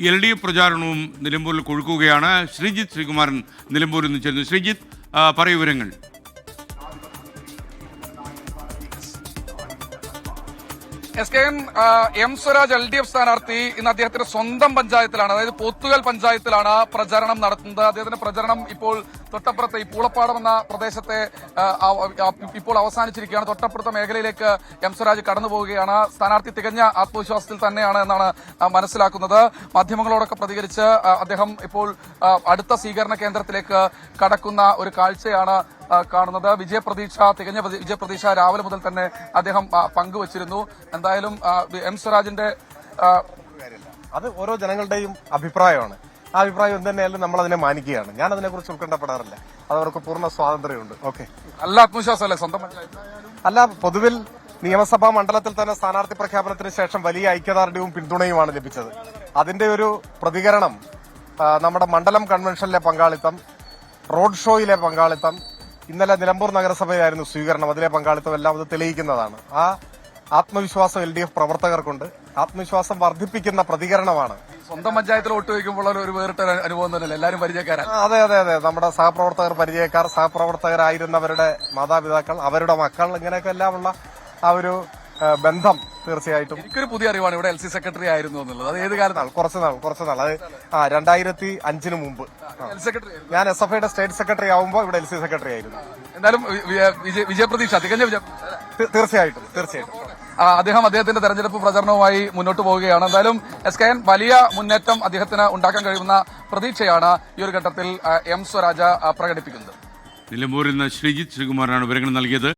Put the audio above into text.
LDF പ്രചാരണവും നിലമ്പൂരിൽ കൊഴുക്കുകയാണ്. ശ്രീജിത്ത് ശ്രീകുമാരൻ നിലമ്പൂരിൽ നിന്ന് ചേരുന്നു. ശ്രീജിത്ത്, പറയൂ വിവരങ്ങൾ. എം സ്വരാജ് LDF സ്ഥാനാർത്ഥി ഇന്ന് അദ്ദേഹത്തിന്റെ സ്വന്തം പഞ്ചായത്തിലാണ്, അതായത് പോത്തുകൽ പഞ്ചായത്തിലാണ് പ്രചരണം നടത്തുന്നത്. അദ്ദേഹത്തിന്റെ പ്രചരണം ഇപ്പോൾ തൊട്ടപ്പുറത്തെ ഈ പൂളപ്പാടം എന്ന പ്രദേശത്തെ ഇപ്പോൾ അവസാനിച്ചിരിക്കുകയാണ്. തൊട്ടപ്പുറത്തെ മേഖലയിലേക്ക് എം സ്വരാജ് കടന്നു പോവുകയാണ്. സ്ഥാനാർത്ഥി തികഞ്ഞ ആത്മവിശ്വാസത്തിൽ തന്നെയാണ് എന്നാണ് മനസ്സിലാക്കുന്നത്. മാധ്യമങ്ങളോടൊക്കെ പ്രതികരിച്ച് അദ്ദേഹം ഇപ്പോൾ അടുത്ത സ്വീകരണ കേന്ദ്രത്തിലേക്ക് കടക്കുന്ന ഒരു കാഴ്ചയാണ് കാണുന്നത്. തികഞ്ഞ വിജയപ്രതീക്ഷ രാവിലെ മുതൽ തന്നെ അദ്ദേഹം പങ്കുവച്ചിരുന്നു. എന്തായാലും എം സ്വരാജിന്റെ അത് ഓരോ ജനങ്ങളുടെയും അഭിപ്രായമാണ്. ആ അഭിപ്രായം എന്ത് തന്നെയായാലും നമ്മൾ അതിനെ മാനിക്കുകയാണ്. ഞാൻ അതിനെക്കുറിച്ച് ഉത്കണ്ഠപ്പെടാറില്ല. അത് അവർക്ക് പൂർണ്ണ സ്വാതന്ത്ര്യമുണ്ട്. ഓക്കെ, നല്ല ആത്മവിശ്വാസമല്ലേ സ്വന്തം പഞ്ചായത്ത്? അല്ല, പൊതുവിൽ നിയമസഭാ മണ്ഡലത്തിൽ തന്നെ സ്ഥാനാർത്ഥി പ്രഖ്യാപനത്തിന് ശേഷം വലിയ ഐക്യദാർഢ്യവും പിന്തുണയുമാണ് ലഭിച്ചത്. അതിന്റെ ഒരു പ്രതികരണം നമ്മുടെ മണ്ഡലം കൺവെൻഷനിലെ പങ്കാളിത്തം, റോഡ് ഷോയിലെ പങ്കാളിത്തം, ഇന്നലെ നിലമ്പൂർ നഗരസഭയായിരുന്നു സ്വീകരണം, അതിലെ പങ്കാളിത്തം എല്ലാം അത് തെളിയിക്കുന്നതാണ്. ആ ആത്മവിശ്വാസം LDF പ്രവർത്തകർക്കുണ്ട്. ആത്മവിശ്വാസം വർദ്ധിപ്പിക്കുന്ന പ്രതികരണമാണ്. സ്വന്തം പഞ്ചായത്തിൽ വോട്ട് വയ്ക്കുമ്പോൾ ഒരു വേറിട്ട അനുഭവം തന്നെയല്ലേ? എല്ലാവരും പരിചയക്കാരാണ്. അതെ അതെ അതെ, നമ്മുടെ സഹപ്രവർത്തകർ പരിചയക്കാർ, സഹപ്രവർത്തകരായിരുന്നവരുടെ മാതാപിതാക്കൾ, അവരുടെ മക്കൾ, ഇങ്ങനെയൊക്കെ എല്ലാമുള്ള ആ ഒരു ബന്ധം തീർച്ചയായിട്ടും. എനിക്കൊരു പുതിയ അറിവാണ് ഇവിടെ LC സെക്രട്ടറി ആയിരുന്നു എന്നുള്ളത്. അത് ഏത് കാലത്താണ്? കുറച്ചുനാൾ അത് 2005 മുമ്പ് ഞാൻ SFIയുടെ സ്റ്റേറ്റ് സെക്രട്ടറി ആവുമ്പോൾ ഇവിടെ LC സെക്രട്ടറി ആയിരുന്നു. എന്തായാലും വിജയപ്രതീക്ഷ തികഞ്ഞ തീർച്ചയായിട്ടും. അദ്ദേഹത്തിന്റെ തെരഞ്ഞെടുപ്പ് പ്രചരണവുമായി മുന്നോട്ട് പോവുകയാണ്. എന്തായാലും SKN വലിയ മുന്നേറ്റം അദ്ദേഹത്തിന് ഉണ്ടാക്കാൻ കഴിയുന്ന പ്രതീക്ഷയാണ് ഈ ഒരു ഘട്ടത്തിൽ എം സ്വരാജ് പ്രകടിപ്പിക്കുന്നത്. നിലമ്പൂരിൽ നിന്ന് ശ്രീജിത്ത് ശ്രീകുമാറാണ് വിവരങ്ങൾ നൽകിയത്.